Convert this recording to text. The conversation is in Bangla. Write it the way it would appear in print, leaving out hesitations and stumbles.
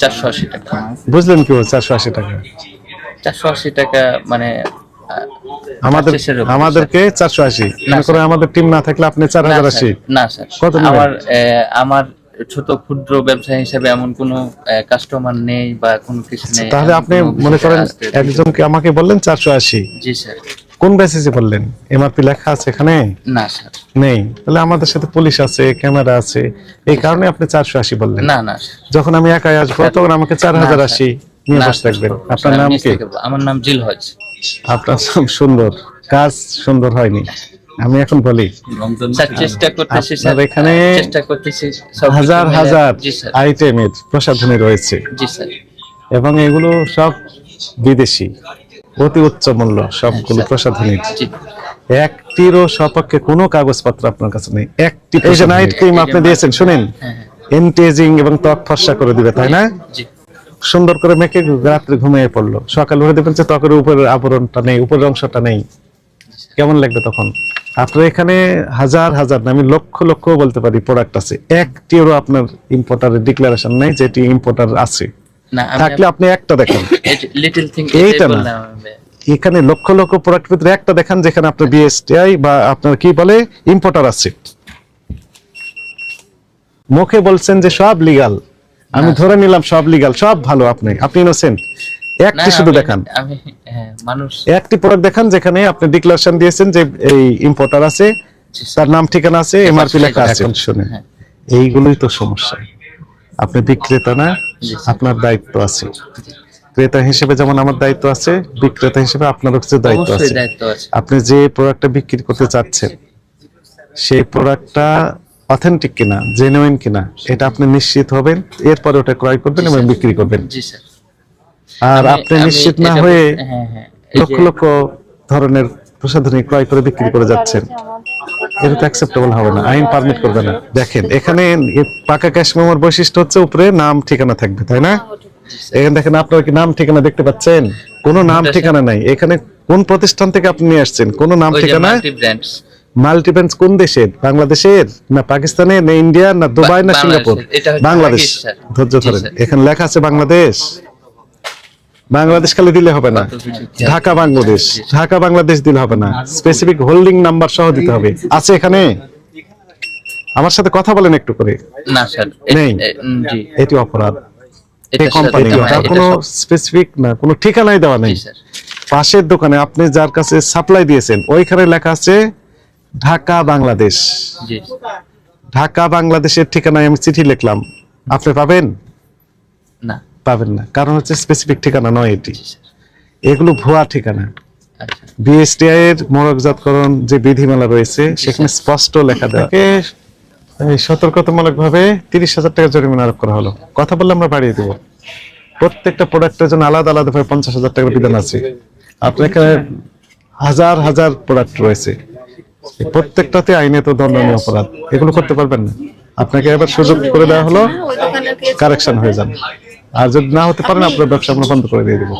480 টাকা। বুঝলেন কি 480 টাকা? 480 টাকা মানে আমাদেরকে 480 মনে করে, আমাদের টিম না থাকলে আপনি 4080। না স্যার, কত আমার ছোট ক্ষুদ্র ব্যবসায়ী হিসেবে এমন কোনো কাস্টমার নেই বা কোনো কিছু নেই। তাহলে আপনি মনে করেন একজনকে আমাকে বললেন 480। জি স্যার। কোন বেসিসে বললেন? এমআরপি লেখা আছে এখানে? না স্যার, নেই। তাহলে আমাদের সাথে পুলিশ আছে, ক্যামেরা আছে, এই কারণে আপনি 480 বললেন। না না, যখন আমি একাই আসবো তখন আমাকে 4080 নিয়ে বসে থাকবেন। আপনার নাম কি? আমার নাম জিলহজ। আপনার নাম সুন্দর, কাজ সুন্দর হয়নি। আমি এখন বলি স্যার, চেষ্টা করতেছি স্যার, এখানে চেষ্টা করতেছি। হাজার হাজার আইটেমের প্রসাধনী রয়েছে। জি স্যার। এবং এগুলো সব বিদেশি, অতি উচ্চ মূল্য সবগুলো প্রসাধনীর। একটিরও সপক্ষে কোনো কাগজপত্র আপনার কাছে নেই। একটি এই যে নাইট ক্রিম আপনি দিয়েছেন, শুনেন, এন্টিএজিং এবং ত্বক ফর্সা করে দিবে, তাই না? সুন্দর করে মেখে রাত্রে ঘুমিয়ে পড়লো, সকালে উঠে দেখবেন যে ত্বকের উপরের আবরণটা নেই, উপরের অংশটা নেই। কেমন লাগবে তখন? আপনার এখানে হাজার হাজার, আমি লক্ষ লক্ষ বলতে পারি প্রোডাক্ট আছে, একটিরও আপনার ইম্পোর্টারের ডিক্লারেশন নেই যেটি ইম্পোর্টার আছে। থাকলে আপনি একটা দেখান, এইটা না, এখানে লক্ষ লক্ষ প্রোডাক্ট ভিতরে একটা দেখান যেখানে আপনার বিএসটিআই বা আপনার কি বলে ইম্পোর্টার আছে। মুখে বলছেন যে সব লিগ্যাল, আমি ধরে নিলাম সব লিগ্যাল, সব ভালো, আপনি ইনোসেন্ট। একটি শুধু দেখান, একটি প্রোডাক্ট দেখান যেখানে আপনি ডিক্লারেশন দিয়েছেন যে এই ইম্পোর্টার আছে, তার নাম ঠিকানা আছে, এমআরপি লেখা আছে। শুনে, এইগুলোই তো সমস্যা। আপনি বিক্রেতা না, আপনার দায়িত্ব আছে। ক্রেতা হিসেবে যেমন আমার দায়িত্ব আছে, বিক্রেতা হিসেবে আপনারও কিছু দায়িত্ব আছে। আপনি যে প্রোডাক্টটা বিক্রি করতে চাচ্ছেন সেই প্রোডাক্টটা অথেন্টিক কিনা, জেনুইন কিনা, এটা আপনি নিশ্চিত হবেন, এরপরে ওটা ক্রয় করবেন এবং বিক্রি করবেন। আর আপনি নিশ্চিত না হয়ে লক্ষ লক্ষ ধরনের প্রসাধনী ক্রয় করে বিক্রি করে যাচ্ছেন, এটা তো অ্যাকসেপ্টেবল হবে না, আইন পারমিট করবে না। দেখেন এখানে পাকা ক্যাশ মেমোর বৈশিষ্ট্য হচ্ছে উপরে নাম ঠিকানা থাকবে, তাই না? এখানে দেখেন, আপনারা কি নাম ঠিকানা দেখতে পাচ্ছেন? কোনো নাম ঠিকানা নাই। এখানে কোন প্রতিষ্ঠান থেকে আপনি নিয়ে আসছেন? কোনো নাম ঠিকানা। মাল্টি ব্র্যান্ডস কোন দেশের? বাংলাদেশের না পাকিস্তানের না ইন্ডিয়া না দুবাই না সিঙ্গাপুর? বাংলাদেশ। ধৈর্য ধরেন, এখানে লেখা আছে বাংলাদেশ। বাংলাদেশ খালি দিলে হবে না, ঢাকা বাংলাদেশ, ঢাকা বাংলাদেশ দিলে হবে না, স্পেসিফিক হোল্ডিং নাম্বার সহ দিতে হবে। আছে এখানে? আমার সাথে কথা বলেন একটু করে। না স্যার, নেই। এটি অপরাধ। এই কোম্পানি কোনো স্পেসিফিক না, কোনো ঠিকানাই দেওয়া নেই। পাশের দোকানে আপনি যার কাছে সাপ্লাই দিয়েছেন ওইখানে লেখা আছে ঢাকা বাংলাদেশ। ঢাকা বাংলাদেশের ঠিকানায় আমি চিঠি লিখলাম, আপনি পাবেন না? পাবেন না, কারণ হচ্ছে স্পেসিফিক ঠিকানা নয় এটি, এগুলো ভুয়া ঠিকানা। বিএসটিআই এর মোড়কজাতকরণ যে বিধিমালা রয়েছে সেখানে স্পষ্ট লেখা দেওয়া, সতর্কতামূলক ভাবে 30,000 টাকা জরিমানা আরোপ করা হলো। কথা বললে আমরা বাড়িয়ে দেবো। প্রত্যেকটা প্রোডাক্টের জন্য আলাদা আলাদা ভাবে 50,000 টাকার বিধান আছে। আপনার এখানে হাজার হাজার প্রোডাক্ট রয়েছে, প্রত্যেকটাতে আইনে তো দণ্ডনীয় অপরাধ। এগুলো করতে পারবেন না, আপনাকে এবার সুযোগ করে দেওয়া হলো, কারেকশন হয়ে যান। আর যদি না হতে পারেন আপনার ব্যবসা আমরা বন্ধ করে দিয়ে দেবো।